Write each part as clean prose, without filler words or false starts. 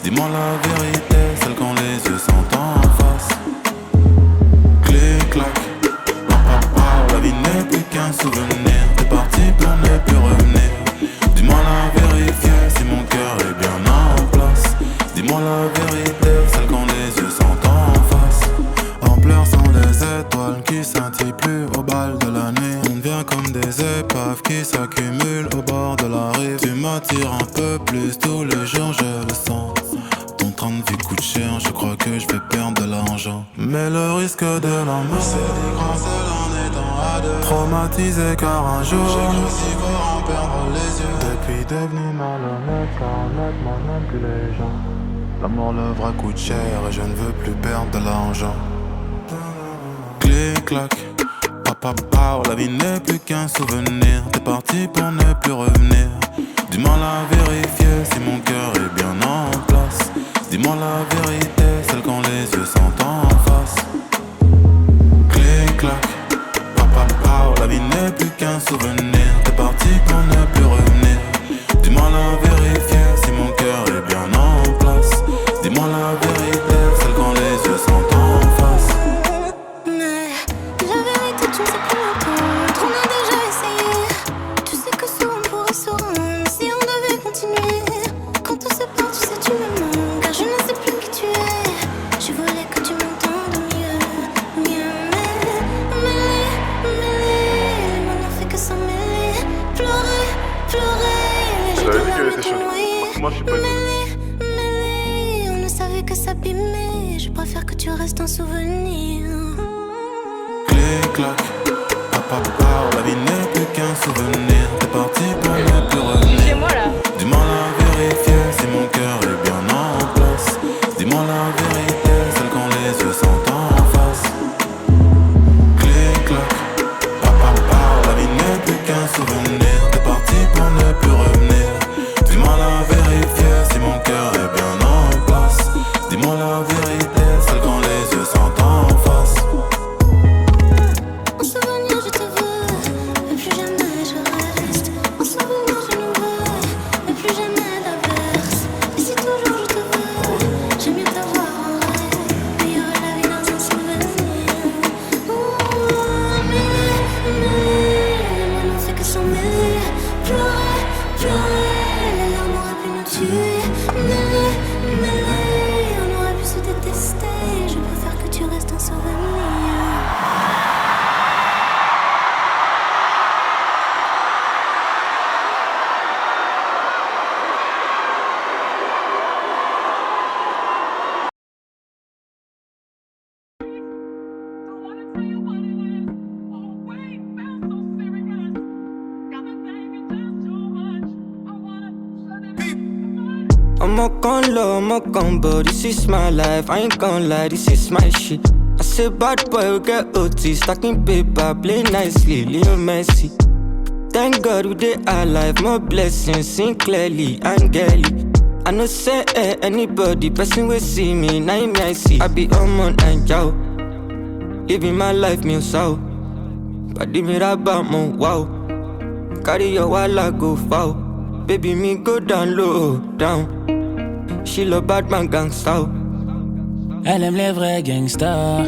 Dis-moi la vérité, celle quand les yeux sont en face. Clic clac, la vie n'est plus qu'un souvenir. T'es parti pour ne plus revenir. Dis-moi la vérité, si mon cœur est bien en place. Dis-moi la vérité, celle quand les yeux sont en face. En pleurs sont les étoiles qui scintillent plus au bal de la nuit. On devient comme des épaves qui s'accumulent au bord de la rive. Tu m'attires un peu plus, tous les jours je le sens. Ton train de vie coûte cher, je crois que je vais perdre de l'argent. Mais le risque de l'amour, c'est des grands seuls en étant à deux. Traumatisé car un jour, j'ai cru si fort en perdre les yeux. Depuis devenu malhonnête, car honnêtement n'aime plus les gens. L'amour le vrai coûte cher et je ne veux plus perdre de l'argent. Clic clac, la vie n'est plus qu'un souvenir. T'es parti pour ne plus revenir. Dis-moi la vérifier si mon cœur est bien en place. Dis-moi la vérité, celle quand les yeux sont en face. Clic clac, la vie n'est plus qu'un souvenir. T'es parti pour ne plus revenir. Dis-moi la vérité, si mon cœur est bien en place. Dis-moi la vérité, celle quand les yeux sont en face. Mais la vérité tu ne sais plus m'entendre. On a déjà essayé. Tu sais que souvent on pourrait se rendre si on devait continuer. Quand on se part, tu sais tu me manques. Car je ne sais plus qui tu es. Je voulais que tu m'entendes mieux, mieux. Mais les mots n'ont fait que s'en mêler. Pleurer, pleurer. J'ai de larmes qui noyaient. Moi je suis pas Mêlé, on ne savait que s'abîmer. Je préfère que tu restes un souvenir. Clic clac, la vie n'est plus qu'un souvenir. T'es parti pour ne plus revenir. Chez moi là. Dis-moi la vérité, si mon cœur est bien en place. Dis-moi la vérité, celle quand les yeux sont en face. Clic clac, la vie n'est plus qu'un souvenir. T'es parti pour ne plus revenir. Dis-moi la vérité, si mon cœur est bien en place. Dis-moi la vérité, celle quand les yeux sont en face. En souvenir je te veux, mais plus jamais je reste. En souvenir je nous veux, mais plus jamais d'averse. Et si toujours je te veux, j'aime mieux t'avoir en rêve. Meilleure est la vie dans un souvenir. Les mots n'ont fait que s'en mêler. Pleurer, pleurer, les larmes auraient pu nous tuer. Mêler, on aurait pu se détester. Je préfère que tu restes un souvenir. I'm a gun low, I'm a gun, but this is my life. I ain't gon' lie, this is my shit. I say bad boy, we get OT, stacking paper, play nicely, Leo Messi. Thank God we dey alive, more blessings, sing clearly, angelic. I know say anybody, person will see me, now me I see. I be on and yow, living my life, me so. Body me rabba mo wow, carry your walla go foul. Baby me go down low, down. She love bad man gangsta. Elle aime les vrais gangsters,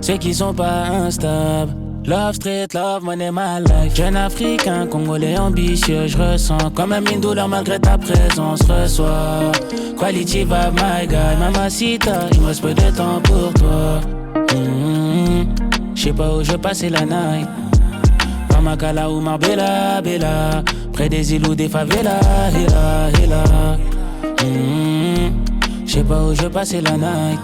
ceux qui sont pas instables. Love street, love money, my life. Jeune africain, congolais ambitieux, je ressens quand même une douleur malgré ta présence. Reçois quality vibe, my guy, mamacita, il me reste peu de temps pour toi. J'sais pas où je passais la night. Pamakala ou Marbella, Bella, près des îles ou des favelas, héla, héla. J'sais pas où je passais la night.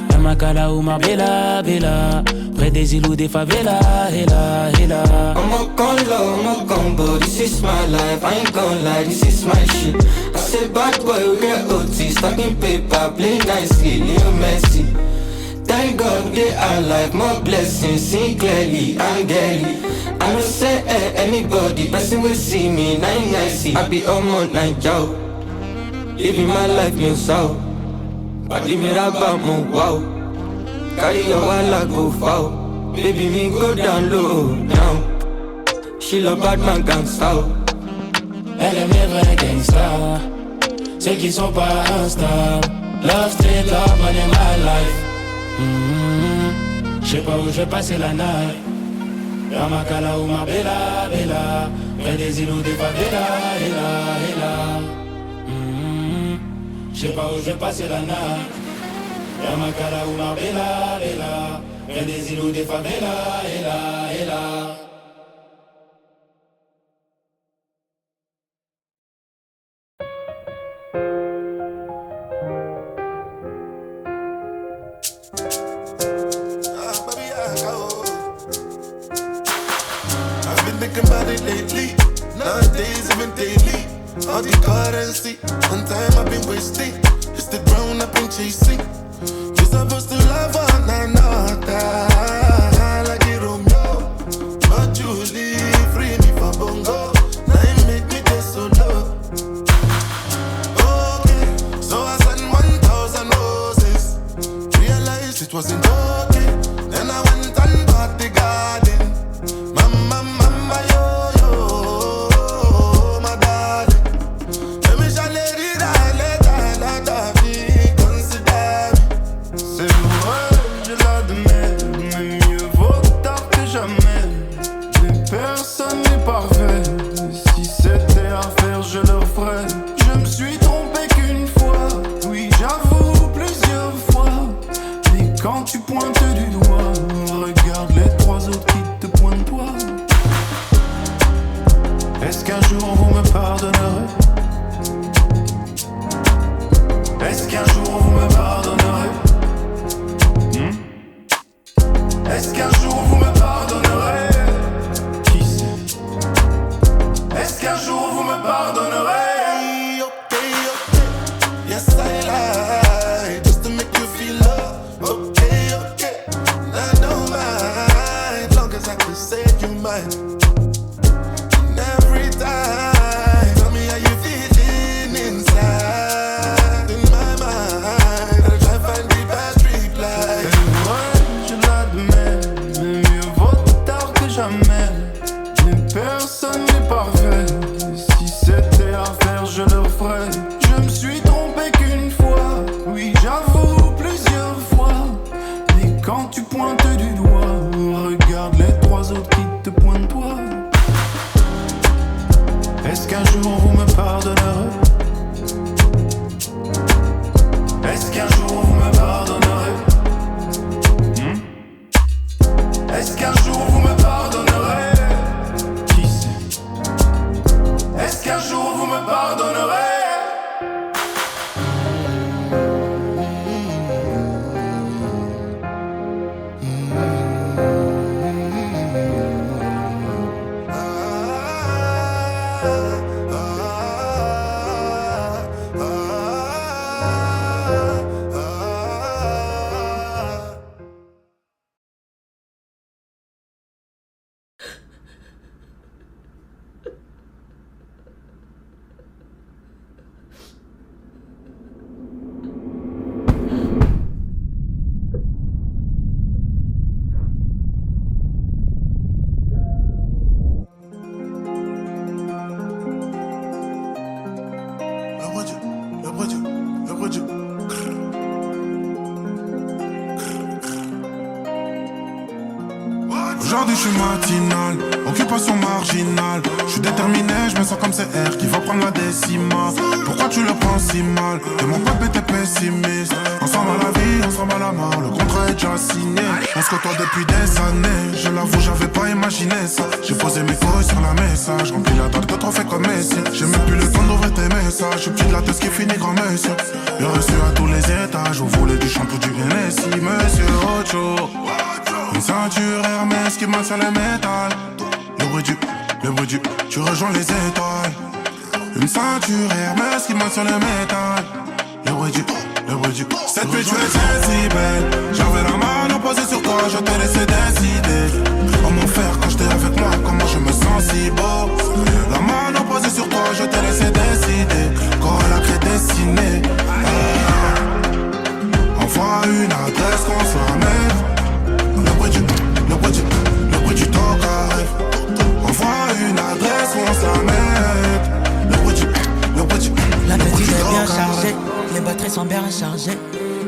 Pamakala ou Marbella, Bella, près des îles ou des favelas, héla, héla. I'm a gun low, I'm a gun, but this is my life. I ain't gon' lie, this is my shit. I say bad boy, we get OT, stacking paper, play nicely, Leo Messi. Thank God we dey alive, more blessings, sing clearly, angelic. I know say anybody, person will see me, now I see. I be on night, yo, living my life, me so. Body me rabba mo wow, carry your walla go foul. Baby me go down low, down. She love bad man gangsta. Elle aime les vrais gangsters, c'est qu'ils sont pas instables. Love street, love money, my life. J'sais pas où je vais passer la night. Y'a ma cala ou ma bella, bella. Près des îles ou des favelas, héla. J'sais pas où je vais passer la night. Y'a ma cala ou ma bella, bella. Près des îles ou des favelas, héla. Thinking about it lately, nowadays even daily. All the currency, one time I've been wasting. It's the ground I've been chasing. You're supposed to love one another, like a Romeo. But you leave, free me for bongo. Now you make me get so low. Okay, so I sent 1,000 roses. Realized it wasn't okay. Then I went and bought the garden. Mama, yo, my darling. Let me shall let it la vie, consider me. C'est vrai, j'ai la demande, mais mieux vaut tard que jamais. Mais personne n'est parfait. Si c'était à faire, je le ferais. Je me suis trompé qu'une fois, oui, j'avoue plusieurs fois. Mais quand tu pointes du doigt, regarde les trois autres qui te pointent toi. Est-ce qu'un jour vous me pardonnerez? Est-ce qu'un jour vous me pardonnerez? Est-ce qu'un jour vous me pardonnerez? Qui sait? Est-ce qu'un jour vous me pardonnerez? Okay, yes I lie, just to make you feel love. Okay, I don't mind, long as I can say you mine. Every time, tell me how you feeling inside. In my mind, I try to find the best reply. Et moi, je l'admets, mais mieux vaut tard que jamais. Mais personne n'est parfait. Si c'était à faire, je le ferais. Je me suis trompé qu'une fois, oui, j'avoue plusieurs fois. Mais quand tu pointes du doigt, regarde les trois autres qui te pointent toi. Est-ce qu'un jour vous me pardonnerez? Est-ce qu'un jour vous me pardonnerez? Est-ce qu'un jour vous me pardonnerez? Qui sait? Est-ce qu'un jour vous me pardonnerez? Aujourd'hui je suis matinal, occupation marginale. Je suis déterminé, je me sens comme CR qui va prendre la décimale. Pourquoi tu le prends si mal? Et mon pote était pessimiste. Ensemble à la vie, ensemble à la mort, le contrat est déjà signé. On se côtoie depuis des années, je l'avoue j'avais pas imaginé ça. J'ai posé mes couilles sur la message, rempli la dalle de trophées comme Messi. J'ai même plus le temps d'ouvrir tes messages, je suis petit de la tête qui finit grand monsieur. Le reçu à tous les étages, vous voulez du shampoo, du NSI, monsieur Ocho. Une ceinture Hermès qui maintient le métal. Le bruit du, tu rejoins les étoiles. Une ceinture Hermès qui maintient le métal. Le bruit du, cette nuit tu étais si belle. J'avais la main posée sur toi, je te laissais décider. Oh mon frère, quand j'étais avec moi, comment je me sens si beau. La main posée sur toi, je te laissais décider. Corps à la craie dessinée. Envoie une adresse qu'on se ramène. Le bruit du talk arrive. Envoie une adresse où on se la met. Le bruit du La petite est bien sont bien rechargés.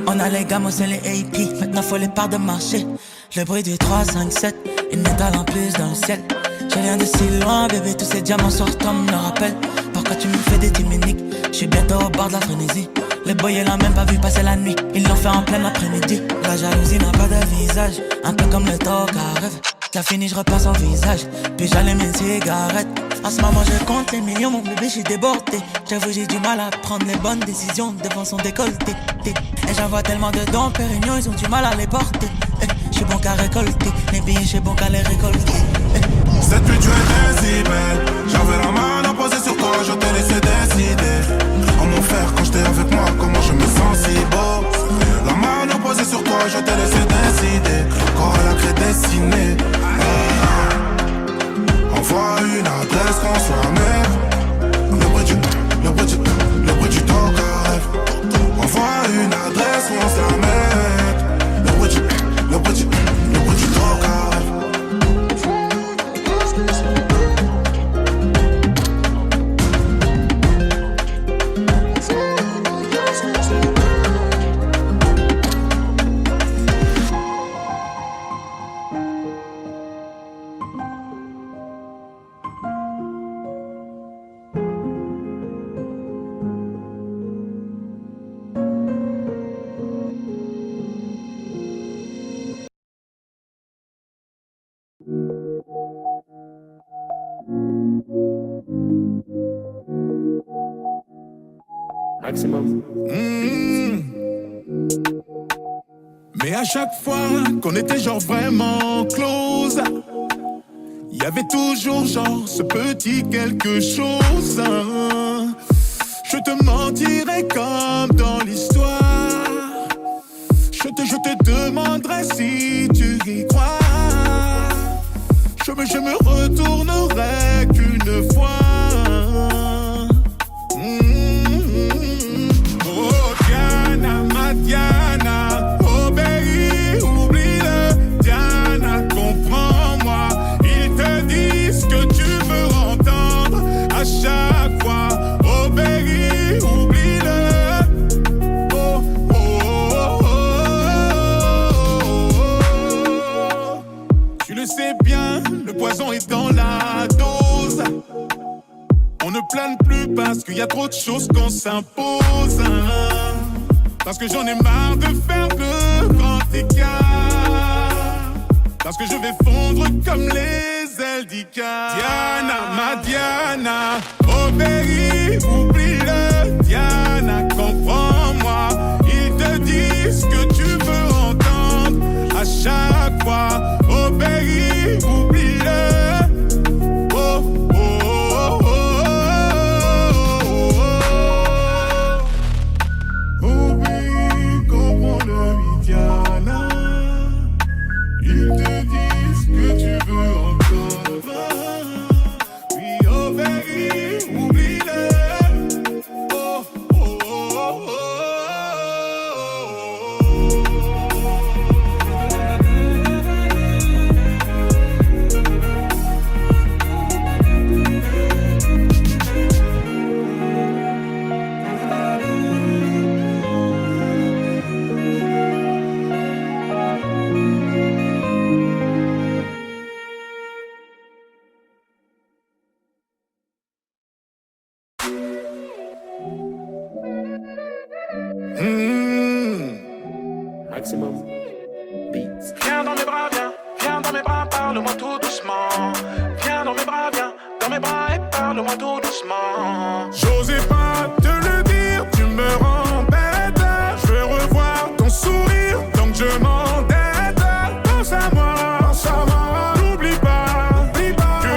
On a les gamos et les AP, maintenant faut les parts de marché. Le bruit du 3, 5, 7, une étoile en plus dans le ciel. Je viens de si loin, bébé, tous ces diamants sur toi me rappellent. Pourquoi tu me fais des timiniques? Je suis bientôt au bord de la frénésie. Les boys, ils l'ont même pas vu passer la nuit. Ils l'ont fait en plein après-midi. La jalousie n'a pas de visage, un peu comme le talk à rêve. Ça finit, je repasse au visage, puis j'allume une cigarette. En ce moment, je compte les millions, mon bébé, j'suis débordé. J'avoue, j'ai du mal à prendre les bonnes décisions devant son décolleté. Et j'en vois tellement de dons, Pérignon, ils ont du mal à les porter. J'suis bon qu'à récolter, les billets, j'suis bon qu'à les récolter. Cette pluie, tu étais si belle. J'avais la main à poser sur toi, je t'ai laissé décider. Oh mon frère, quand j'étais avec moi, comment je me sens si beau. La main à poser sur toi, je t'ai laissé décider. Corps à la craie dessinée. Envoie une adresse qu'on soit mère. Le bruit du talk à rêve. Envoie une adresse qu'on se la mette. Le bruit du talk à rêve. Maximum. Mais à chaque fois qu'on était genre vraiment close, il y avait toujours genre ce petit quelque chose. Je te mentirais comme dans l'histoire. Je te demanderais si tu y crois. Je me retournerai qu'une fois. Diana, obéis, oublie-le. Diana, comprends-moi. Ils te disent ce que tu veux entendre à chaque fois. Obéis, oublie-le. Oh, oh, oh, oh, oh. Tu le sais bien, le poison est dans la dose. On ne plane plus parce qu'il y a trop de choses qu'on s'impose. Parce que j'en ai marre de faire de grands écarts. Parce que je vais fondre comme les ailes d'Icar. Diana, ma Diana, obéis, oublie-le. Diana, comprends-moi. Ils te disent ce que tu veux entendre à chaque fois. Obéis, oublie-le. Maximum Beats. Viens dans mes bras, parle-moi tout doucement. Viens dans mes bras et parle-moi tout doucement. J'osais pas te le dire, tu me rends bête. Je veux revoir ton sourire, donc je m'endette. Pense à moi, n'oublie pas que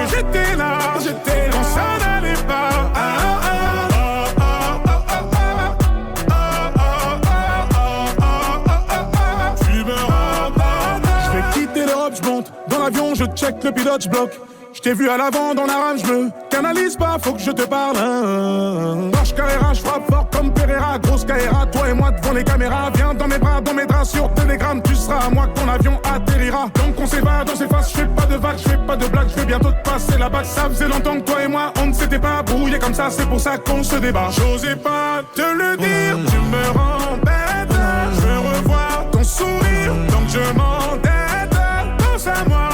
j'étais là quand ça n'allait pas. Je check le pilote, je bloque. Je T'ai vu à l'avant dans la rame, j'me canalise pas, faut que je te parle. Marche Carrera, j'frappe fort comme Pereira. Grosse Carrera, toi et moi devant les caméras. Viens dans mes draps sur Telegram. Tu seras à moi que ton avion atterrira. Donc on s'évade, on s'efface, j'fais pas de vagues, j'fais pas de blagues. J'vais bientôt te passer la bague. Ça faisait longtemps que toi et moi on ne s'était pas brouillé comme ça. C'est pour ça qu'on se débat. J'osais pas te le dire, tu me rends bête. Je veux revoir ton sourire, donc je m'endette. Pense à moi,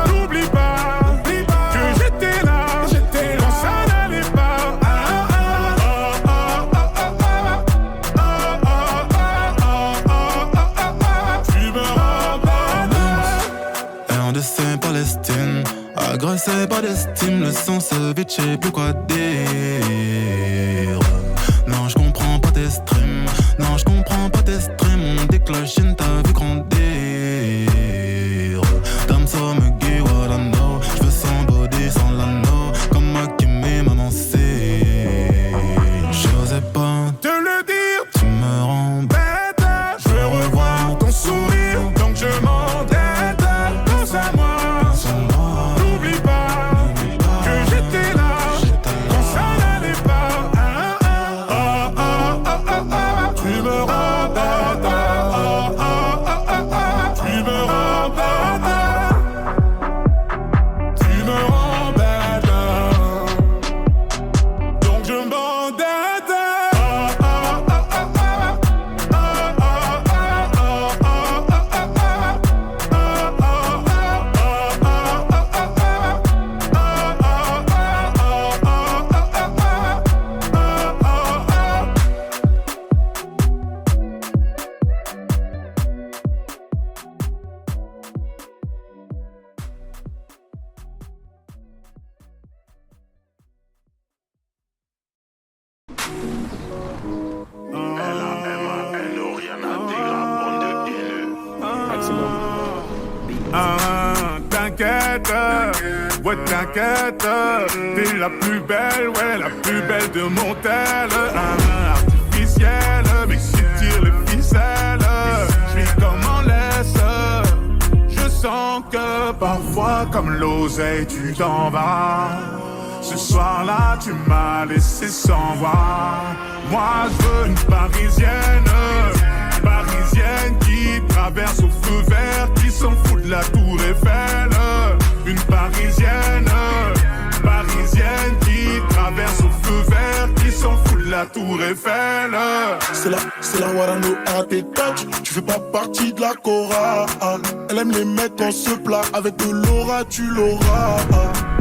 n'oublie pas que j'étais là quand ça n'allait pas. Tu me rends RDC Palestine, agressé par l'estime, le sang se vide, j'sais plus quoi dire. Non, je comprends pas tes streams, non, je comprends pas tes streams. On déclenche, t'as vu grandir. Dame so me guide, what I know. J'veux sans body, sans l'anneau, comme Hakimi, maman c'est. J'osais pas te le dire, tu me rends bête. Je veux revoir ton sourire, donc je m'endette. Pense à moi, n'oublie pas que j'étais là quand ça n'allait pas. Tu me rends bête. Tu me rends bête. Tu me rends bête. Donc je m'endette. T'inquiète, ouais t'inquiète, t'es la plus belle, ouais la plus belle de mon tel. Artificielle, mais si tire les ficelles, j'vis comme en laisse. Je sens que parfois comme l'oseille tu t'en vas. Ce soir-là tu m'as laissé sans voix. Moi je veux une parisienne, parisienne qui traverse au feu vert, qui s'en fout de la tour Eiffel. Une parisienne, parisienne qui traverse au feu vert, qui s'en fout de la tour Eiffel. C'est la Warano à tes touch. Tu fais pas partie de la chorale. Elle aime les mecs en se plat. Avec de l'aura tu l'auras.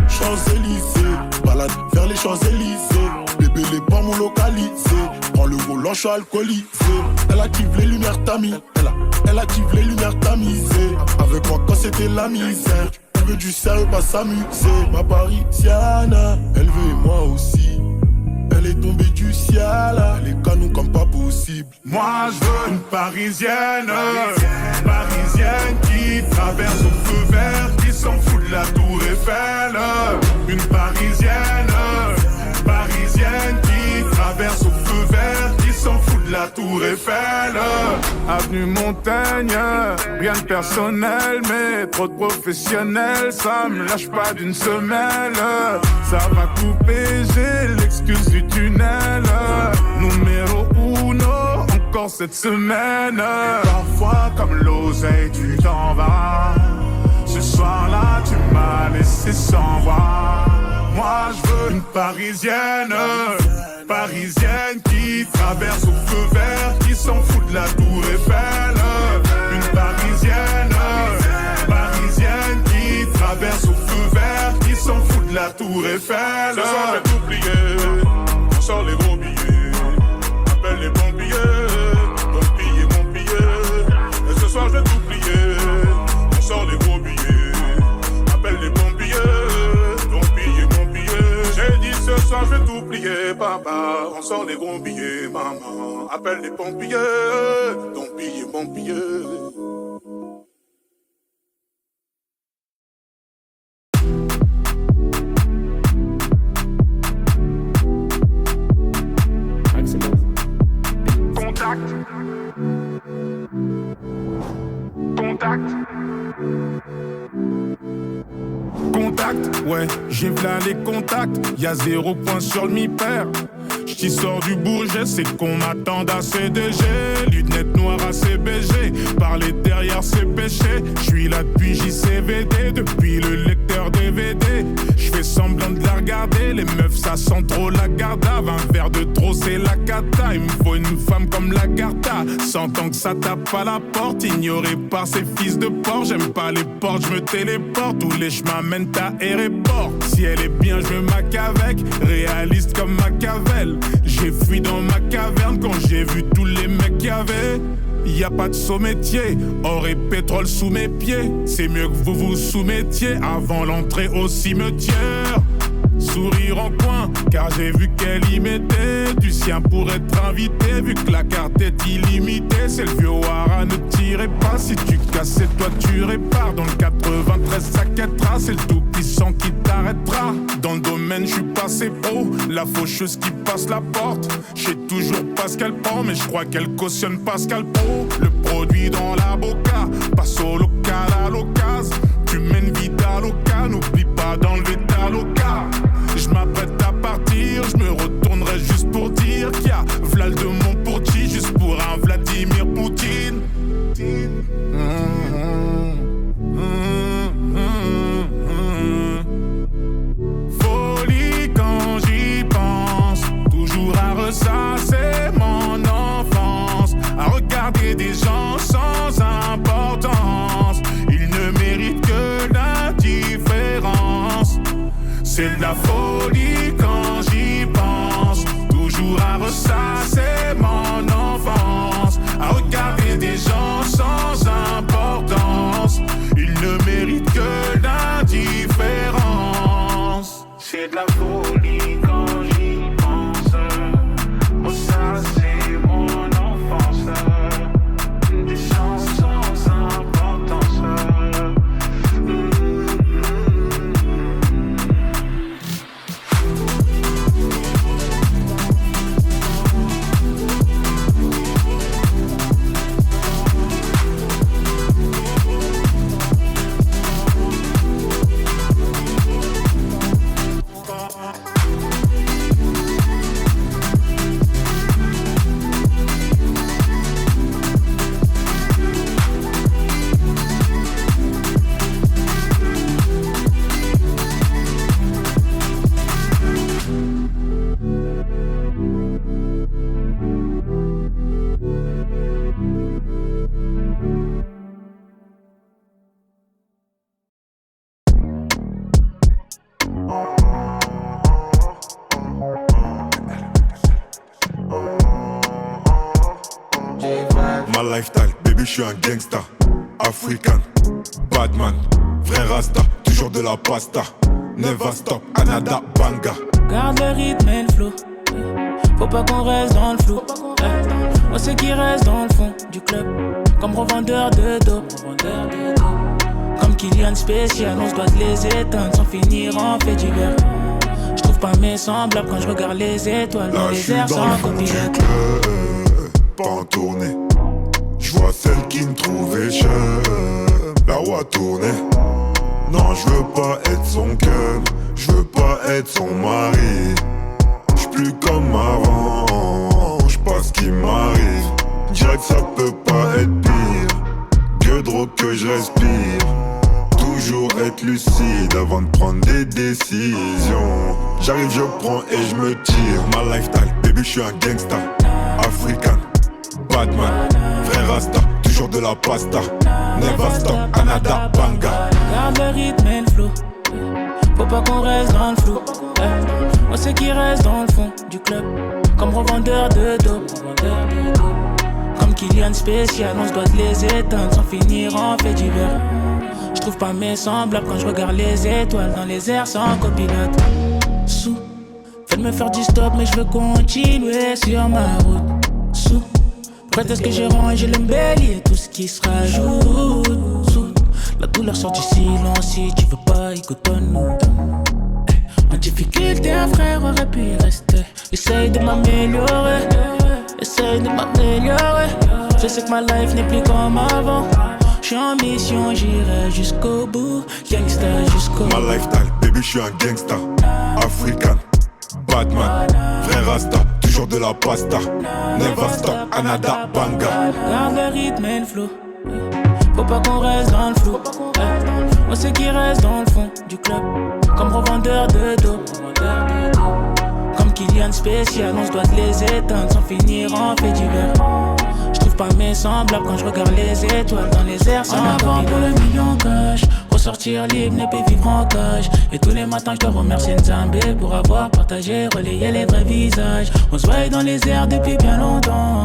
Champs-Élysées, balade vers les Champs-Élysées. Bébé les pommes localisé. Prends le volant, je suis alcoolisé. Elle active les lumières tamis. Elle active les lumières tamisées. Avec moi quand c'était la misère. Elle veut du sérieux, pas s'amuser. Ma parisienne, elle veut moi aussi. Elle est tombée du ciel, les canons comme pas possible. Moi je veux une parisienne, parisienne qui traverse au feu vert, qui s'en fout de la tour Eiffel. Une parisienne, parisienne qui traverse au feu vert, qui s'en fout de la tour Eiffel. Avenue Montaigne, rien de personnel, mais trop de professionnels, ça me lâche pas d'une semelle. Ça va couper, j'ai l'excuse du tunnel. Numéro uno, encore cette semaine. Parfois comme l'oseille tu t'en vas. Ce soir-là tu m'as laissé sans voix. Moi je veux une parisienne, parisienne qui traverse au feu vert, qui s'en fout de la tour Eiffel. Une parisienne, parisienne qui traverse au feu vert, qui s'en fout de la tour Eiffel. Ce soir je vais t'oublier, on sort les gros billets. Appelle les pompiers, ton billet, mon billet. Et ce soir je vais t'oublier, on sort les gros billets. Appelle les pompiers, ton billet, mon billet. J'ai dit ce soir je vais t'oublier, papa. On sort les gros billets, maman. Appelle les pompiers, ton billet, mon billet. contact. Ouais, j'ai v'là les contacts. Y'a 0 point sur le mi-pair. J't'y sors du Bourget, c'est qu'on m'attend à CDG. Lunettes noires à CBG. Parler derrière c'est péché. J'suis là depuis JCVD, depuis le lecteur DVD. J'fais semblant de la regarder. Les meufs ça sent trop la gardave. Un verre de trop c'est la cata. Il me faut une femme comme la Garta. Sentant que ça tape à la porte. Ignoré par ces fils de porc. J'aime pas les portes, j'me téléporte. Tous les chemins mènent à aéroport. Si elle est bien, je me mac avec. Réaliste comme Machiavel. J'ai fui dans ma caverne quand j'ai vu tous les mecs qu'il y avait. Y a pas de saut-métier, or et pétrole sous mes pieds. C'est mieux que vous vous soumettiez avant l'entrée au cimetière. Sourire en coin, car j'ai vu qu'elle y mettait du sien pour être invité. Vu que la carte est illimitée, c'est le vieux Wara, ne tirez pas. Si tu casses, c'est toi tu répares. Dans le 93, ça quêtera, c'est le tout puissant qui t'arrêtera. Dans le domaine, je suis passé pro, la faucheuse qui passe la porte. J'sais toujours pas ce qu'elle prend, mais je crois qu'elle cautionne Pascal Pro. Le produit dans la boca, passe au local à l'occasion. Tu mènes vite à local, n'oublie pas d'enlever ta loca. Je m'apprête à partir, je me retournerai juste pour dire qu'il y a Vlal de Montporti, juste pour un Vladimir Poutine. Folie quand j'y pense, toujours à ressasser mon enfance, à regarder des gens sans importance. Ils ne méritent que l'indifférence. C'est de la folie quand j'y pense, toujours à ressasser mon enfance, à regarder des gens sans importance. Ils ne méritent que l'indifférence. C'est de la folie quand j'y pense, ressasser mon enfance, des gens sans importance. Ma lifestyle, baby, je suis un gangsta. African, badman, vrai rasta, toujours de la pasta. Never stop, Anada Banga. Garde le rythme et le flow. Faut pas qu'on reste dans le flou. On sait qui reste dans le fond du club. Comme revendeur de dos. Comme Kylian spécial, on se doit de les éteindre sans finir en fait divers. J'trouve pas mes semblables quand je regarde les étoiles dans les airs sans copilote. Pas en tournée, j'vois celle qui me trouvait chère. La roue a tourné. Non, j'veux pas être son cœur, j'veux pas être son mari. J'suis plus comme avant, j'pas ce qui m'arrive. Dirais que ça peut pas être pire, que drogue que je respire. Toujours être lucide avant de prendre des décisions. J'arrive, je prends et je me tire. Ma lifestyle, baby, je suis un gangsta. African, badman, vrai rasta, toujours de la pasta. Never stop, Anada Banga. Garde le rythme et le flow. Faut pas qu'on reste dans le flou. On sait qui reste dans le fond du club. Comme revendeur de dos. Comme Kylian spécial, on se doit de les éteindre sans finir en fait divers. J'trouve pas mes semblables quand je regarde les étoiles dans les airs sans copilote. Sous, faites me faire du stop mais je veux continuer sur ma route. Sous, peut-être que j'ai rangé l'embellie et tout ce qui se rajoute. Sous, la douleur sort du silence si tu veux pas écoutonne-nous. En difficulté un frère aurait pu y rester. Essaye de m'améliorer, essaye de m'améliorer. Je sais que ma life n'est plus comme avant. Je J'suis en mission, j'irai jusqu'au bout. Gangsta jusqu'au bout. My lifestyle, baby, j'suis un gangsta. African, Batman, vrai Rasta, toujours de la pasta. Never stop, Anada, Banga. Garde le rythme et le flow. Faut pas qu'on reste dans le flou. Moi c'est qui reste dans le fond du club. Comme revendeur de dos. Comme Kylian spécial, on se doit de les éteindre sans finir en fait divers. J'trouve pas mes semblables quand je regarde les étoiles dans les airs. En avant pour le million cash. Ressortir libre, ne pas vivre en cage. Et tous les matins je dois remercier Nzambé pour avoir partagé, relayé les vrais visages. On se voit dans les airs depuis bien longtemps.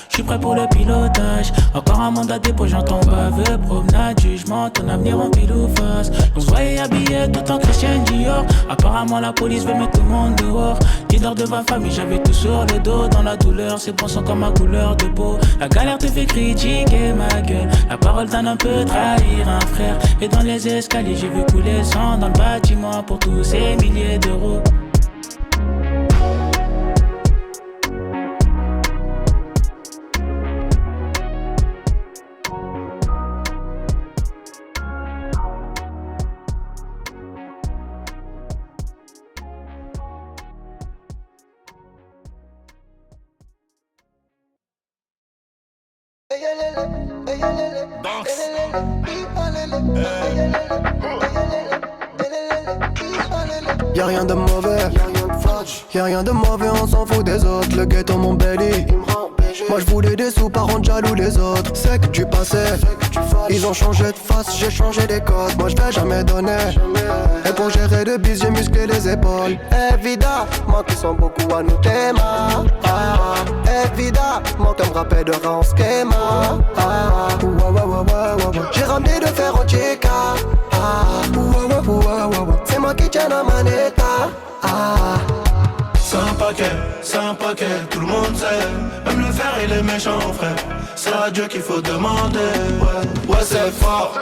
J'suis prêt pour le pilotage. Encore un mandat dépôt, j'entends baveux. Promenade, jugement, ton avenir en pile ou face. On se voyait habillé tout en Christian Dior. Apparemment la police veut mettre tout le monde dehors. Leader de ma famille, j'avais tout sur le dos. Dans la douleur, c'est bon sang comme ma couleur de peau. La galère te fait critiquer ma gueule. La parole donne un peu trahir un frère. Et dans les escaliers, j'ai vu couler le sang dans le bâtiment pour tous ces milliers d'euros. Y'a rien de mauvais, y'a rien de mauvais, on s'en fout des autres. Le ghetto mon belly, moi je voulais des sous par rendre jaloux les autres. C'est que tu passais, ils ont changé de face, j'ai changé des codes. Moi je vais jamais donner, et pour gérer le bis j'ai musclé les épaules. Évidemment qu'ils sont beaucoup à nous téma. Évidemment que me rappelle de rang schema. J'ai ramené de fer en chica. C'est moi qui tiens la manette. C'est un paquet, tout le monde sait. Même le fer il est méchant frère. C'est à Dieu qu'il faut demander. Ouais c'est fort.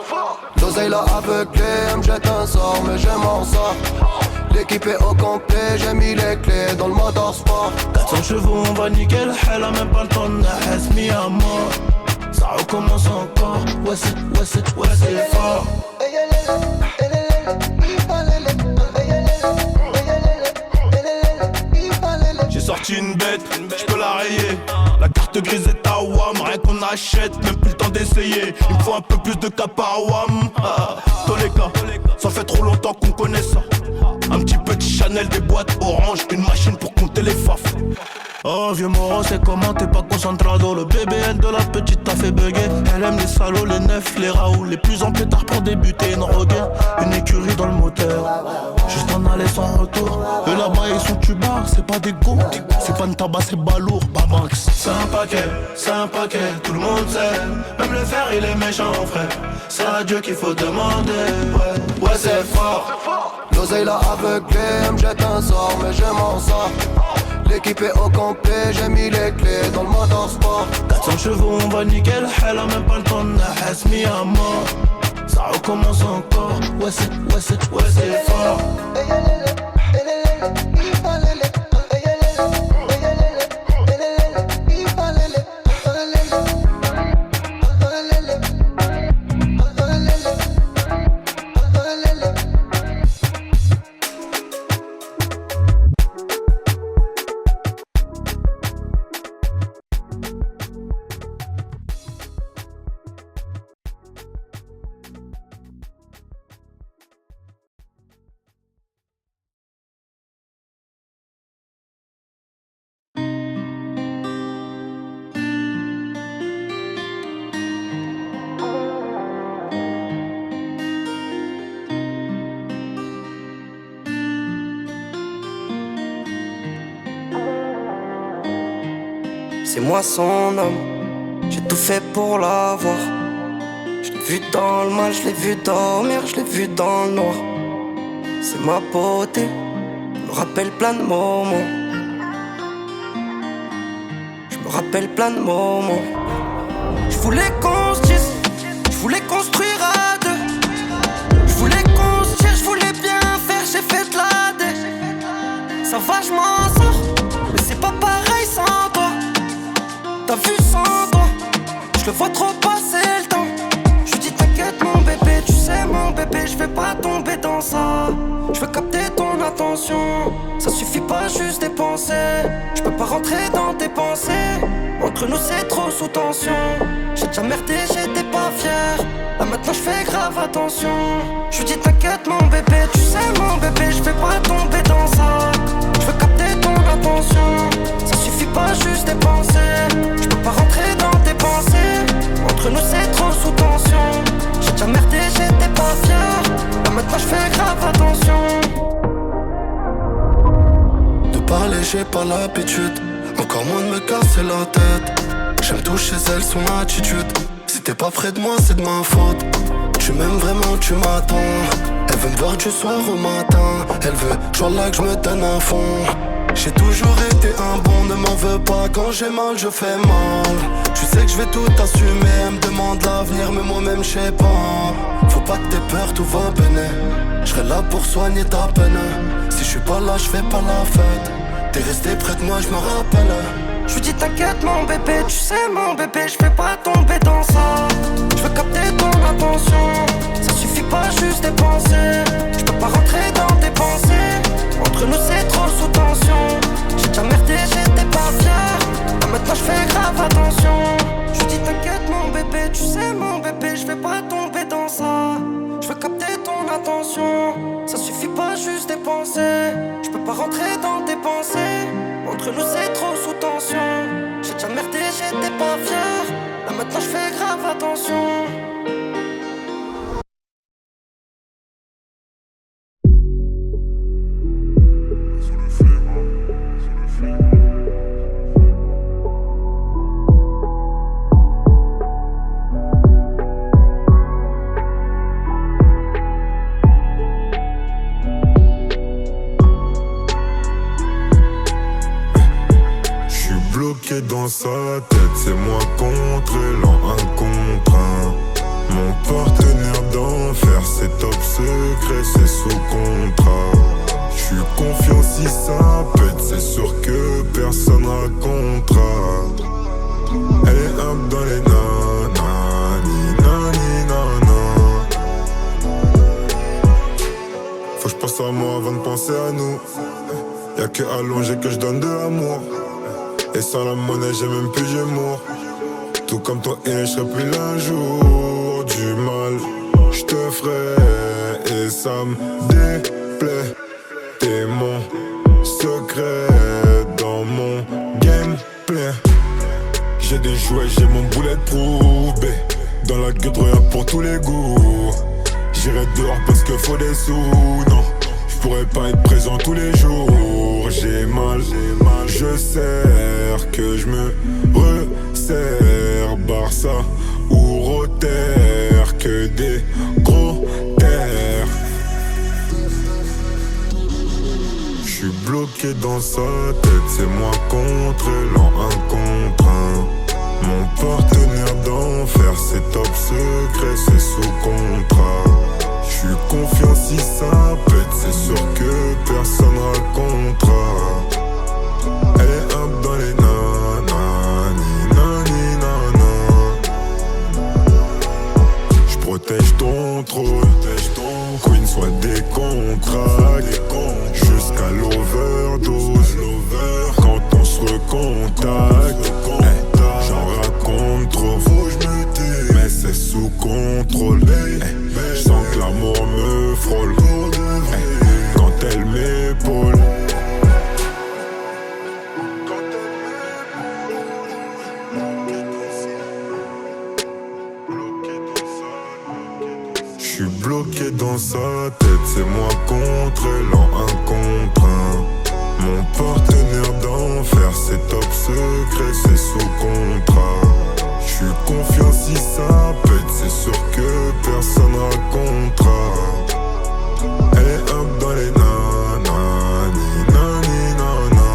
L'oseille l'a aveuglé, elle me jette un sort mais je m'en sors. L'équipe est au complet, j'ai mis les clés dans le motorsport. 400 chevaux on va nickel, elle a même pas le temps de naître, mis à mort. Ça recommence encore, ouais c'est fort. J'ai sorti une bête, j'peux la rayer. La carte grise est à WAM, rien qu'on achète, même plus le temps d'essayer. Il me faut un peu plus de cap à WAM. Toleka, ça fait trop longtemps qu'on connaît ça. Un petit petit Chanel, des boîtes orange, une machine pour compter les faf. Oh vieux Moro, c'est comment t'es pas concentrado. Le BBL de la petite t'a fait bugger. Elle aime les salauds, les neufs, les raouts. Les plus en pétard pour débuter une regain. Une écurie dans le moteur, juste en aller sans retour. Eux là-bas ils sont tubards, c'est pas des go. C'est pas une tabac, c'est balourd, Bamax. C'est un paquet, tout le monde sait. Même le fer il est méchant frère. C'est à Dieu qu'il faut demander. Ouais c'est fort. L'oseille l'a aveuglé, elle me jette un sort mais je m'en sors. L'équipe est au complet, j'ai mis les clés dans le motorsport. 400 chevaux on va nickel, elle a même pas le temps de naître, mis à mort. Ça recommence encore, ouais c'est fort. C'est moi son homme, j'ai tout fait pour l'avoir. Je l'ai vu dans le mal, je l'ai vu dormir, je l'ai vu dans le noir. C'est ma beauté, me rappelle plein de moments. Je me rappelle plein de moments. Je voulais qu'on se dise, je voulais construire à deux. Je voulais qu'on se tire, je voulais bien faire, j'ai fait de la dé. Ça va, je m'en sors, mais c'est pas pareil sans toi. T'as vu sans toi, je le vois trop passer le temps. t'inquiète mon bébé, tu sais mon bébé, je vais pas tomber dans ça. Je veux capter ton attention, ça suffit pas juste dépenser. Je peux pas rentrer dans tes pensées, entre nous c'est trop sous tension. J'ai déjà merdé, j'étais pas fier, là maintenant je fais grave attention. Je dis t'inquiète mon bébé, tu sais mon bébé, je vais pas tomber dans ça. Je veux capter ton attention, ça suffit pas juste dépenser. Je peux pas rentrer dans tes pensées, entre nous c'est trop sous tension. J'ai déjà merdé, j'étais pas fier, là maintenant je fais grave attention. De parler j'ai pas l'habitude, encore moins de me casser la tête. J'aime tout chez elle, son attitude. Si t'es pas près de moi c'est de ma faute. Tu m'aimes vraiment, tu m'attends. Elle veut me voir du soir au matin. Elle veut toujours là que je me donne à fond. J'ai toujours été un bon, ne m'en veux pas. Quand j'ai mal, je fais mal. Tu sais que je vais tout assumer. Elle me demande l'avenir, mais moi-même je sais pas. Faut pas que t'aies peur, tout va bien. Je serai là pour soigner ta peine. Si je suis pas là, je fais pas la fête. T'es resté près de moi, je me rappelle. Je lui dis t'inquiète mon bébé, tu sais mon bébé, je vais pas tomber dans ça. Je veux capter ton attention, ça suffit pas juste dépenser. Je peux pas rentrer dans tes pensées, entre nous c'est trop sous tension. J'ai déjà merdé, j'étais pas fier, là maintenant je fais grave attention. Je lui dis t'inquiète mon bébé, tu sais mon bébé, je vais pas tomber dans ça. Je veux capter ton attention, ça suffit pas juste dépenser. Je peux pas rentrer dans tes pensées, entre nous c'est trop sous tension. J'ai déjà merdé, j'étais pas fier, là maintenant je fais grave attention. Dans sa tête, c'est moi contre elle en un contre un. Mon partenaire d'enfer, c'est top secret, c'est sous contrat. J'suis confiant si ça pète, c'est sûr que personne racontera. Elle est up dans les nanani, nani, nana. Faut que j'pense à moi avant de penser à nous. Y'a que allongé que j'donne de l'amour. Et sans la monnaie j'ai même plus d'humour. Tout comme toi et je serai plus l'un jour. Du mal j'te ferai et ça me déplaît. T'es mon secret dans mon gameplay. J'ai des jouets, j'ai mon bulletproof. Dans la gueule rien pour tous les goûts. J'irai dehors parce que faut des sous. Non, j'pourrais pas être présent tous les jours. J'ai mal, je sers que je me resserre. Barça ou Rotter, que des gros terres. J'suis bloqué dans sa tête, c'est moi contre elle en un contre un. Mon partenaire d'enfer, c'est top secret, c'est sous contrat. J'suis confiant si ça pète, c'est sûr que personne racontera. Elle est up dans les nanani, nani, nana. J'protège ton trône, Queen soit des contrats, jusqu'à l'overdose. Quand on se recontacte, j'en raconte trop, mais c'est sous contrôle. J'sens que l'amour me frôle quand elle m'épaule. J'suis bloqué dans sa tête, c'est moi contre elle en un contre un. Mon partenaire d'enfer, c'est top secret, c'est sous contrat. J'suis confiant si ça pète, c'est sûr que personne racontera. Elle est up dans les nanani, nani, nana.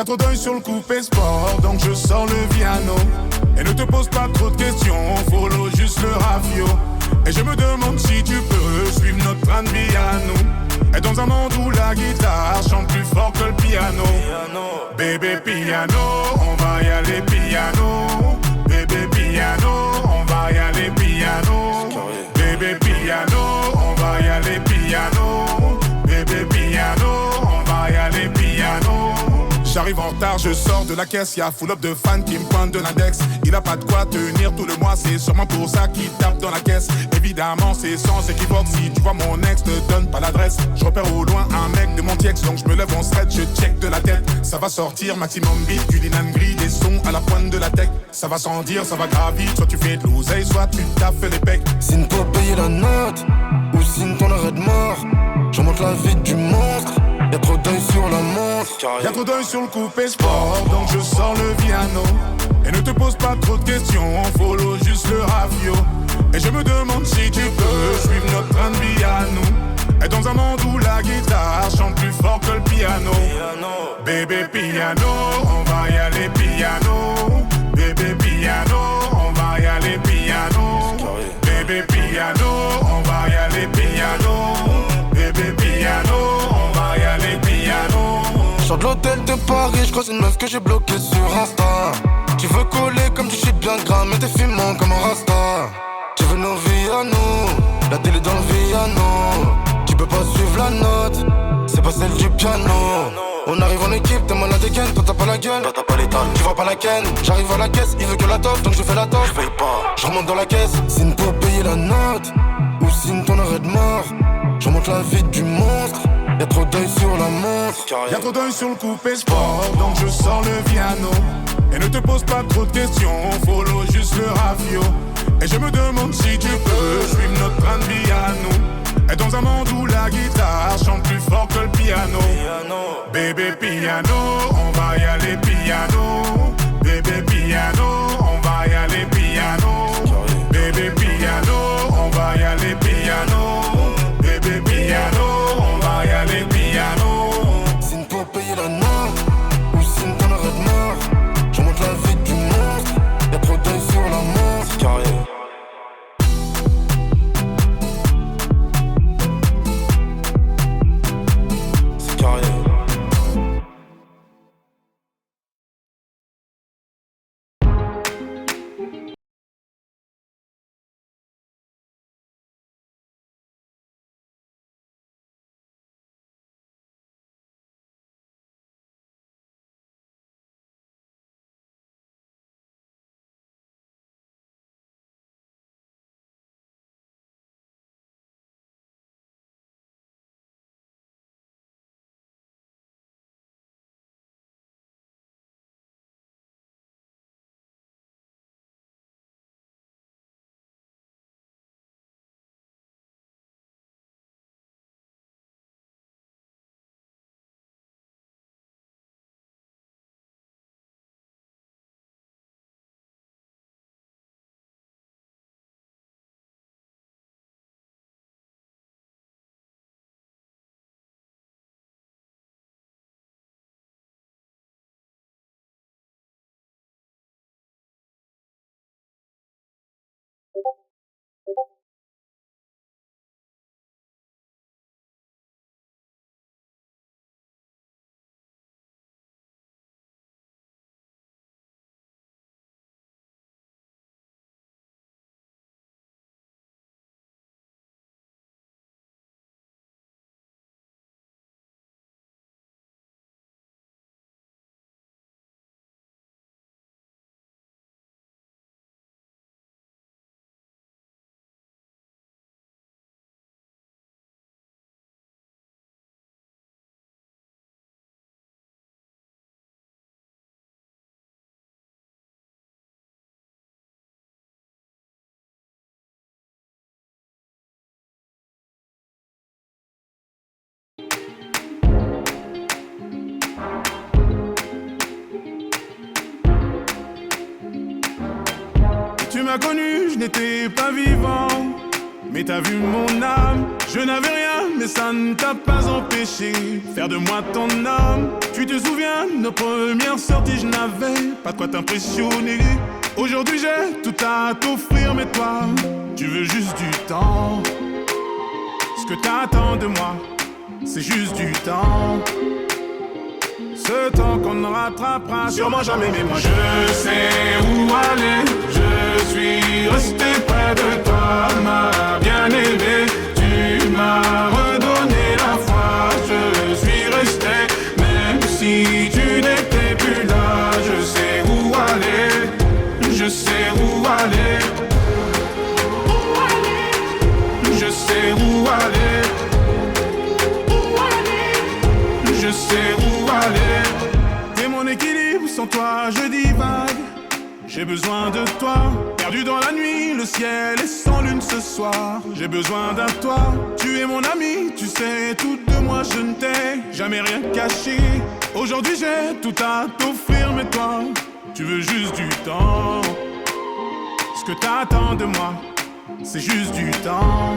Y'a trop d'œil sur le coupé sport, donc je sors le piano. Et ne te pose pas trop de questions, follow juste le rafio. Et je me demande si tu peux suivre notre train de vie à nous. Et dans un monde où la guitare chante plus fort que le piano. Bébé piano, on va y aller piano. Bébé piano, on va y aller piano. Bébé piano, on va y aller piano. Bébé piano, on va y aller piano. J'arrive en retard, je sors de la caisse, y'a full up de fans qui me pointent de l'index. Il a pas de quoi tenir tout le mois, c'est sûrement pour ça qu'il tape dans la caisse. Évidemment c'est sans équivoque, si tu vois mon ex, ne donne pas l'adresse. Je repère au loin un mec de mon tiex, donc je me lève en stretch, je check de la tête. Ça va sortir, maximum beat, du linan gris, des sons à la pointe de la tech. Ça va sans dire, ça va gravir, soit tu fais de l'oseille, soit tu taffes les pecs. Signe pour payer la note, ou signe ton arrêt de mort. Je remonte la vie du monstre. Y'a trop d'œil sur la montre. Y'a trop d'œil sur le coupé sport, donc je sors le piano. Et ne te pose pas trop de questions, follow juste le rafio. Et je me demande si tu peux suivre notre train de vie à nous. Et dans un monde où la guitare chante plus fort que le piano. Bébé piano, on va y aller piano. Bébé piano, on va y aller piano. Bébé piano, on va y aller piano. Bébé piano, on va y aller piano. J'sors de l'hôtel de Paris, j'croise une meuf que j'ai bloquée sur Insta. Tu veux coller comme tu shit bien gras, mais t'es fumant comme un rasta. Tu veux nos vies à nous, la télé dans le piano. Tu peux pas suivre la note, c'est pas celle du piano. On arrive en équipe, t'es mal à dégaine, toi t'as pas la gueule, toi t'as pas l'état, tu vois pas la ken. J'arrive à la caisse, il veut que la toffe, donc je fais la toffe. J'paye pas, j'remonte dans la caisse. Signe pour payer la note, ou signe ton arrêt de mort. J'remonte la vie du monstre. Y'a trop d'œil sur la montre. Y'a trop d'œil sur le coupé sport, donc je sors le piano. Et ne te pose pas trop de questions, follow juste le rafio. Et je me demande si tu peux suivre notre train de vie à nous. Et dans un monde où la guitare chante plus fort que le piano. Bébé piano, on va y aller piano. Bébé piano, on va y aller piano. Bébé piano, on va y aller piano. Bébé piano, on va y aller piano. Signe pour payer la note, ou signe ton arrêt de mort. J'remonte la vie du monstre. Y'a trop d'œil sur la montre. Carré. C'est carré. Tu m'as connu, je n'étais pas vivant, mais t'as vu mon âme. Je n'avais rien, mais ça ne t'a pas empêché de faire de moi ton homme. Tu te souviens, nos premières sorties, je n'avais pas de quoi t'impressionner. Aujourd'hui j'ai tout à t'offrir, mais toi, tu veux juste du temps. Ce que t'attends de moi, c'est juste du temps. Ce temps qu'on ne rattrapera sûrement jamais. Mais moi je sais où aller. Je suis resté près de toi, ma bien-aimée. Tu m'as redonné la foi. Je suis resté, même si tu n'étais plus là. Je sais où aller. Je sais où aller. Je sais où aller. Je sais où aller. T'es mon équilibre, sans toi je divague. J'ai besoin de toi, perdu dans la nuit, le ciel est sans lune ce soir. J'ai besoin d'un toi, tu es mon ami, tu sais tout de moi, je ne t'ai jamais rien caché. Aujourd'hui j'ai tout à t'offrir, mais toi, tu veux juste du temps. Ce que t'attends de moi, c'est juste du temps.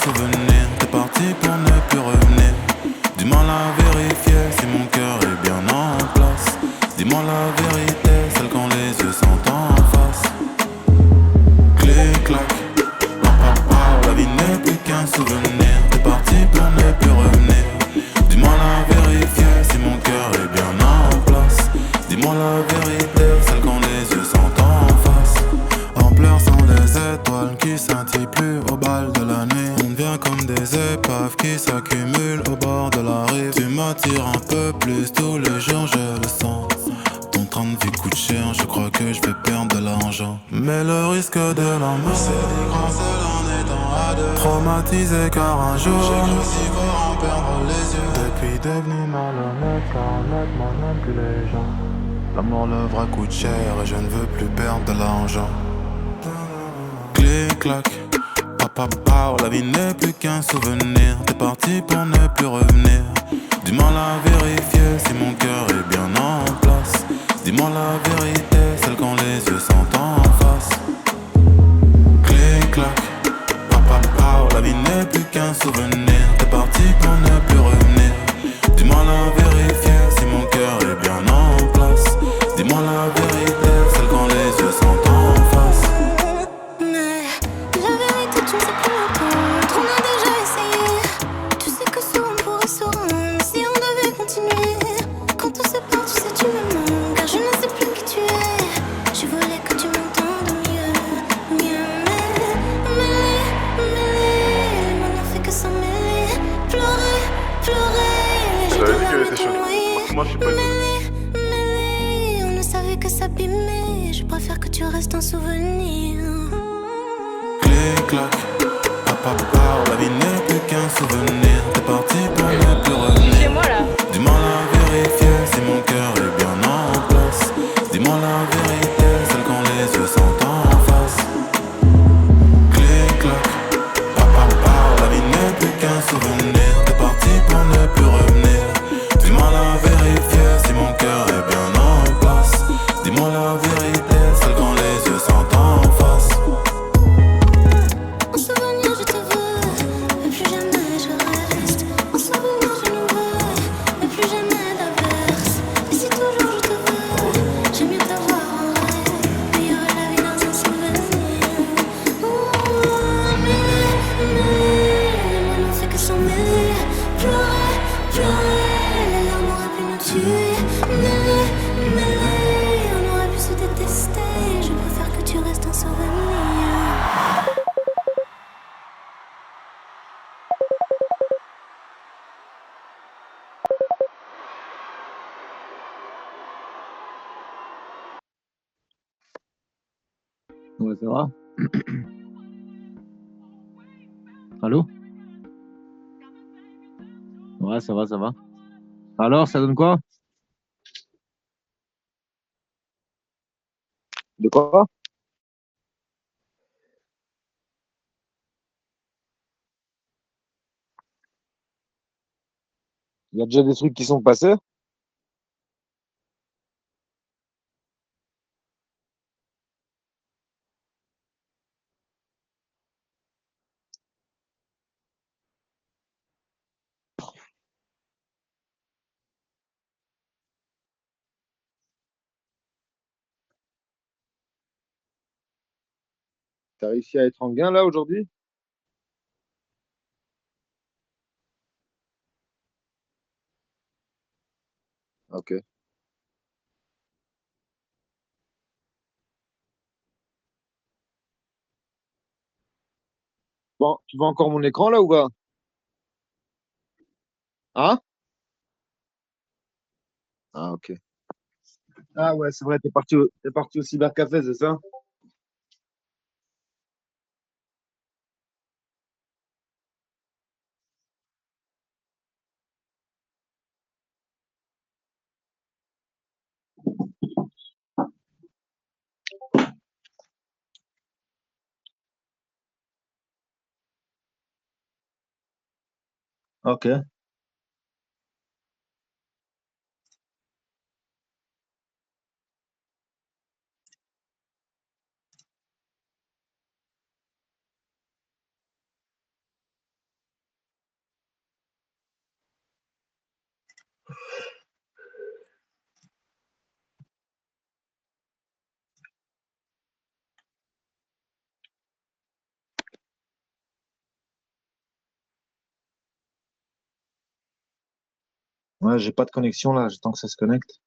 Souvenir, t'es parti pour ne plus revenir. Dis-moi la vérité, si mon cœur est bien en place. Dis-moi la vérité, celle quand les yeux sont en face. Clic, clac, la vie n'est plus qu'un souvenir. T'es parti pour ne plus revenir. Dis-moi la vérité, si mon cœur est bien en place. Dis-moi la vérité, celle quand les yeux sont en face. En pleurs sont les étoiles qui scintillent plus au bal de la nuit. On devient comme des épaves qui s'accumulent au bord de la rive. Tu m'attires un peu plus tous les jours, je le sens. Ton train de vie coûte cher, je crois que je vais perdre de l'argent. Mais le risque de l'amour, c'est des grands seuls en étant à deux. Traumatisé car un jour, j'ai cru si fort en perdre les yeux. Depuis devenu malhonnête, car honnêtement n'aime plus les gens. L'amour, le vrai coûte cher et je ne veux plus perdre de l'argent. Clic, clac, la vie n'est plus qu'un souvenir. T'es parti pour ne plus revenir. Dis-moi la vérité, si mon cœur est bien en place. Dis-moi la vérité, celle quand les yeux sont en face. Clic, clac, la vie n'est plus qu'un souvenir. T'es parti pour ne plus revenir. Dis-moi la vérité, si mon cœur est bien en place. Dis-moi la vérité, celle quand les yeux sont en face. Mais la vérité, tu ne sais plus m'entendre. On a déjà essayé. Tu sais que souvent on pourrait se rendre si on devait continuer. Quand on se part, tu sais, tu me manques. Car je ne sais plus qui tu es. Je voulais que tu m'entendes mieux. Mais les mots n'ont fait que s'en mêler. Pleurer, j'ai de larmes te noyer. Mêler, on ne savait que s'abîmer. Je préfère que tu restes un souvenir. Clic, clac, la vie n'est plus qu'un souvenir. T'es parti pour ne plus revenir. Dis-moi la vérité, si mon cœur est bien en place. Dis-moi la vérité, celle quand les yeux sont en face. Clic, clac, la vie n'est plus qu'un souvenir. T'es parti pour ne plus revenir. Dis-moi la vérité, si mon cœur est bien en place. Dis-moi la vérité, celle quand les yeux sont en face. En souvenir, je te veux, mais plus jamais je rêve. Ouais, ça va? Allô? Ouais, ça va, ça va. Alors, ça donne quoi? De quoi? Il y a déjà des trucs qui sont passés? T'as réussi à être en gain là aujourd'hui? Ok. Bon, tu vois encore mon écran là ou pas? Hein? Ah, ok. Ah ouais, c'est vrai, t'es parti au cybercafé, c'est ça? Ok. Ouais, j'ai pas de connexion là, j'attends que ça se connecte.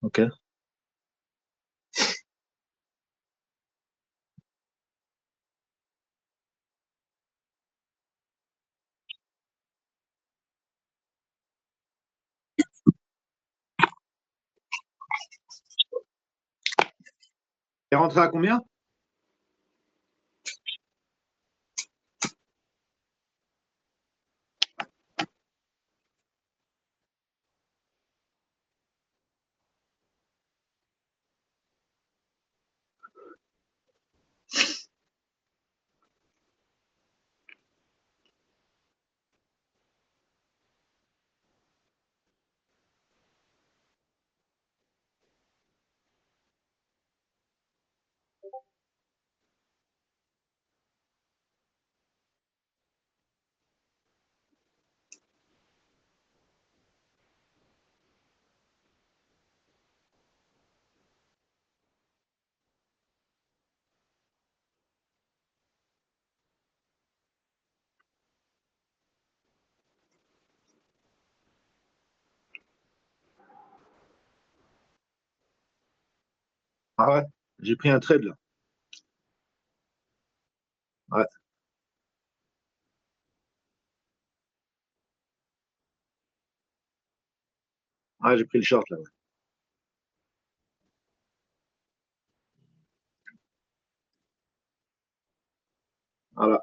Ok. T'es rentré à combien? Ah ouais, j'ai pris un trade là. Ouais, ouais, j'ai pris le short là. Ouais. Voilà.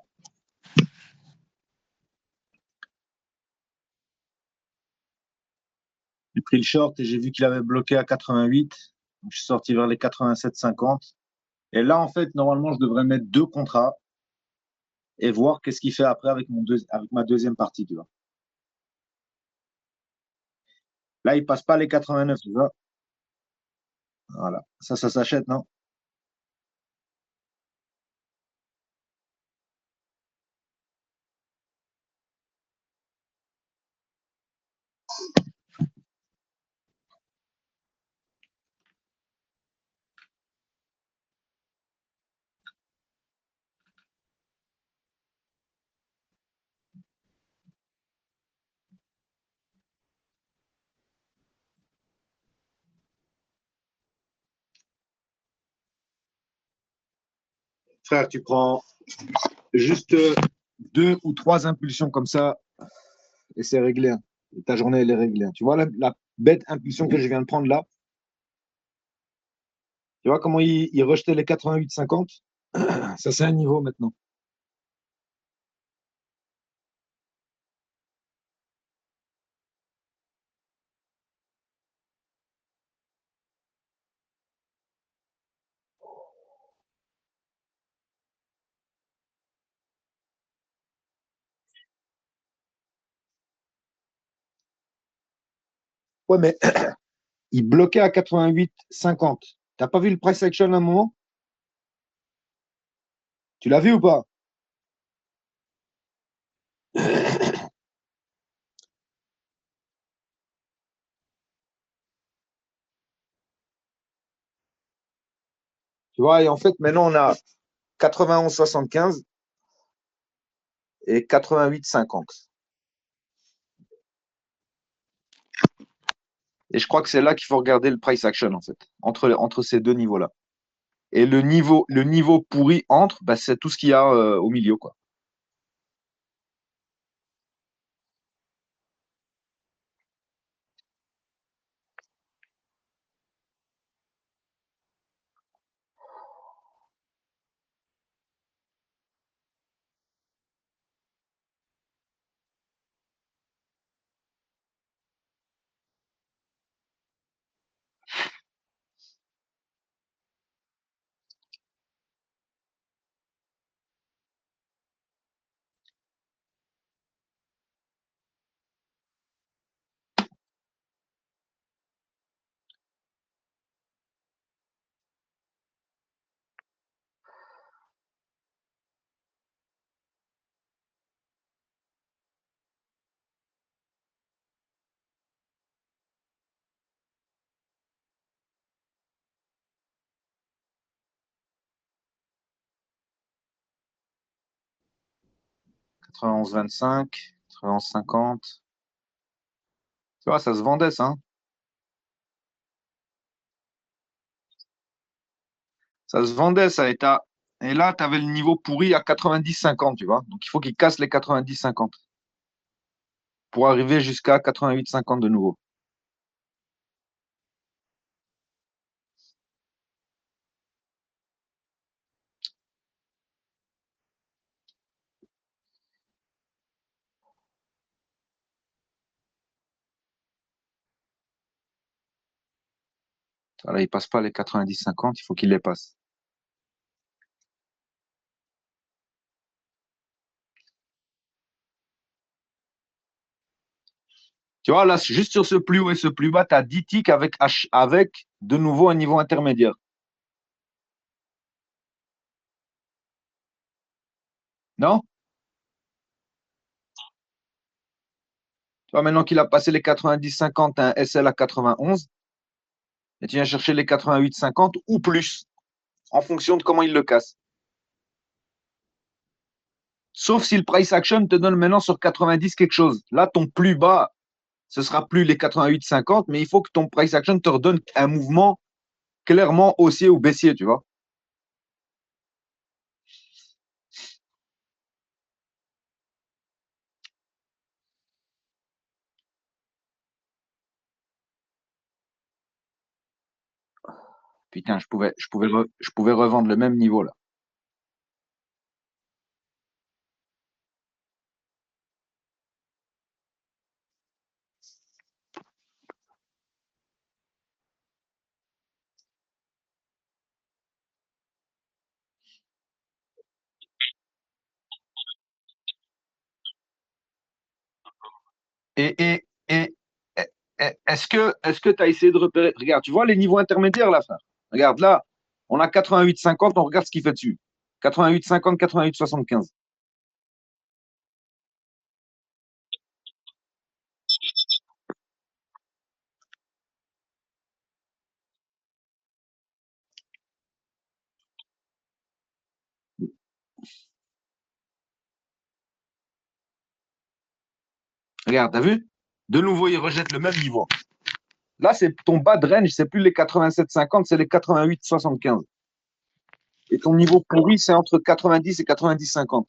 J'ai pris le short et j'ai vu qu'il avait bloqué à 88. Donc, je suis sorti vers les 87,50. Et là, en fait, normalement, je devrais mettre deux contrats et voir qu'est-ce qu'il fait après avec, avec ma deuxième partie, tu vois. Là, il passe pas les 89, tu vois. Voilà. Ça s'achète, non? Frère, tu prends juste 2 ou 3 impulsions comme ça et c'est réglé, hein. Ta journée, elle est réglée, hein. Tu vois la bête impulsion que je viens de prendre là? Tu vois comment il rejetait les 88,50? Ça, c'est un niveau maintenant. Ouais, mais il bloquait à 88,50. T'as pas vu le price action à un moment? Tu l'as vu ou pas? Tu vois, et en fait, maintenant, on a 91,75 et 88,50. Et je crois que c'est là qu'il faut regarder le price action, en fait, entre ces deux niveaux-là. Et le niveau pourri entre, bah, c'est tout ce qu'il y a au milieu, quoi. « 91,25, 91,50. Tu vois, ça se vendait, ça, hein. Ça se vendait, ça. Et là, tu avais le niveau pourri à 90,50, tu vois. Donc, il faut qu'il casse les 90,50 pour arriver jusqu'à 88,50 de nouveau. Là, il passe pas les 90,50, il faut qu'il les passe. Tu vois, là, juste sur ce plus haut et ce plus bas, tu as 10 ticks avec de nouveau un niveau intermédiaire. Non? Tu vois, maintenant qu'il a passé les 90,50, tu as un SL à 91, et tu viens chercher les 88,50 ou plus, en fonction de comment il le casse. Sauf si le price action te donne maintenant sur 90 quelque chose. Là, ton plus bas, ce sera plus les 88,50, mais il faut que ton price action te redonne un mouvement clairement haussier ou baissier, tu vois. Putain, je pouvais revendre le même niveau là. Et est-ce que tu as essayé de repérer? Regarde, tu vois les niveaux intermédiaires là, frère. Regarde là, on a 88,50, on regarde ce qu'il fait dessus. 88,50, 88,75. Regarde, t'as vu? De nouveau, il rejette le même niveau. Là, c'est ton bas de range, c'est plus les 87,50, c'est les 88,75. Et ton niveau pourri, c'est entre 90 et 90-50.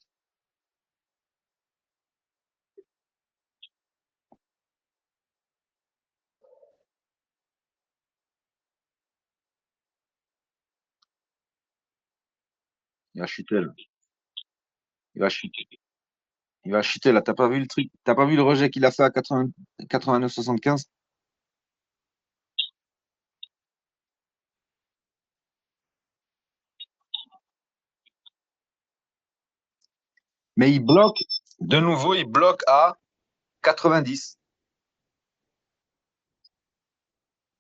Il va chuter, là. Il va chuter. Il va chuter, là. T'as pas vu le truc? T'as pas vu le rejet qu'il a fait à 80 89-75? Mais il bloque, de nouveau, il bloque à 90.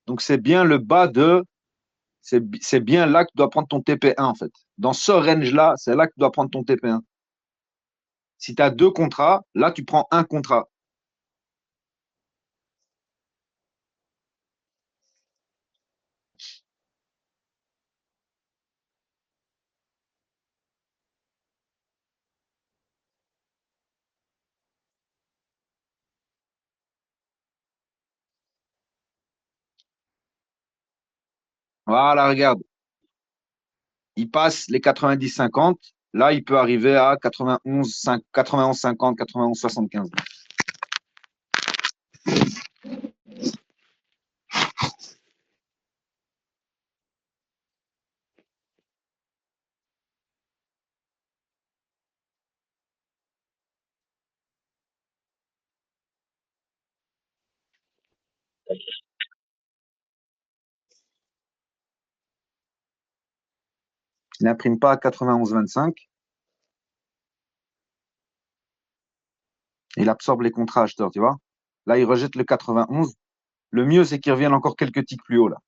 Donc, c'est bien le bas de. C'est bien là que tu dois prendre ton TP1, en fait. Dans ce range-là, c'est là que tu dois prendre ton TP1. Si tu as deux contrats, là, tu prends un contrat. Voilà, regarde. Il passe les 90-50. Là, il peut arriver à 91-50, 91-75. Il n'imprime pas à 91-25. Il absorbe les contrats acheteurs, tu vois. Là, il rejette le 91. Le mieux, c'est qu'il revienne encore quelques ticks plus haut, là.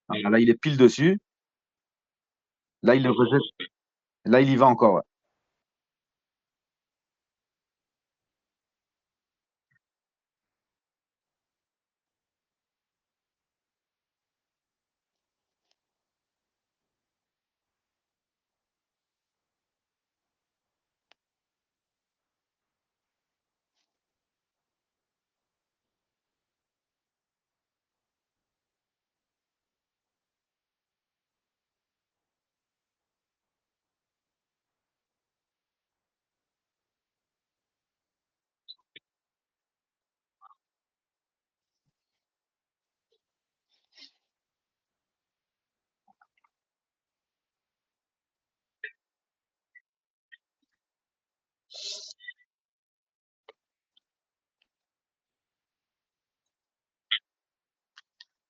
Ah, là, il est pile dessus. Là, il le rejette. Là, il y va encore, ouais.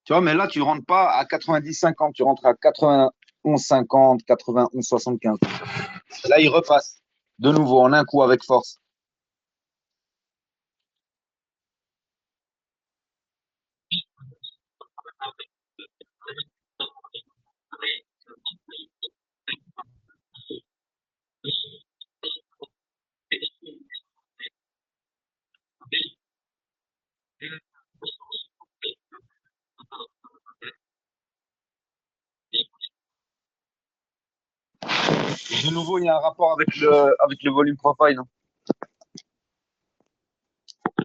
Tu vois, mais là, tu ne rentres pas à 90-50, tu rentres à 91-50, 91-75. Là, il repasse de nouveau en un coup avec force. De nouveau, il y a un rapport avec le volume profile, hein.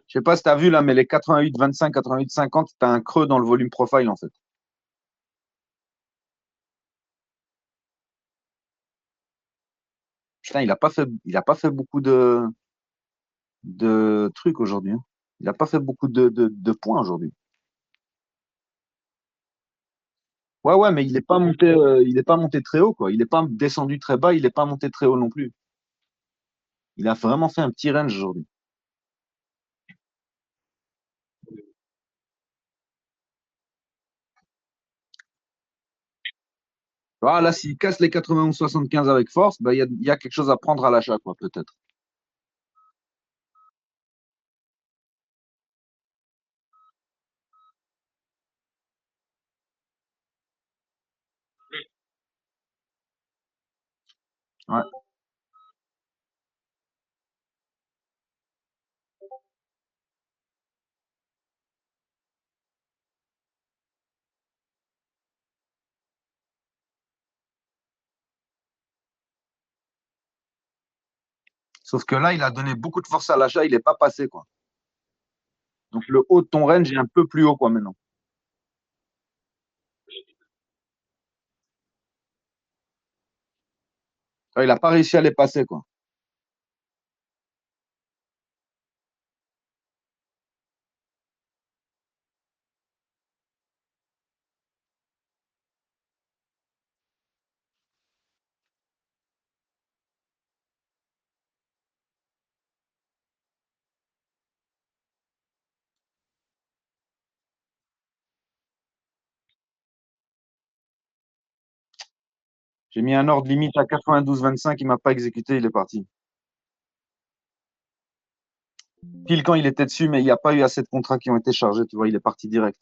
Je sais pas si tu as vu là, mais les 88-25, 88-50, tu as un creux dans le volume profile en fait. Putain, il a pas fait beaucoup de trucs aujourd'hui, hein. Il n'a pas fait beaucoup de points aujourd'hui. Ouais, ouais, mais il est pas monté très haut, quoi. Il n'est pas descendu très bas, il n'est pas monté très haut non plus. Il a vraiment fait un petit range aujourd'hui. Ah, là, s'il casse les 91-75 avec force, bah, il y a quelque chose à prendre à l'achat, quoi, peut-être. Ouais. Sauf que là, il a donné beaucoup de force à l'achat, il n'est pas passé, quoi. Donc le haut de ton range est un peu plus haut, quoi, maintenant. Il n'a pas réussi à les passer, quoi. J'ai mis un ordre limite à 92-25, il m'a pas exécuté, il est parti. Pile quand il était dessus, mais il n'y a pas eu assez de contrats qui ont été chargés, tu vois, il est parti direct.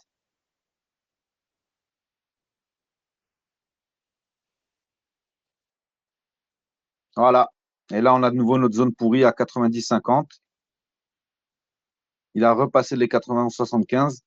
Voilà. Et là, on a de nouveau notre zone pourrie à 90-50. Il a repassé les 91-75.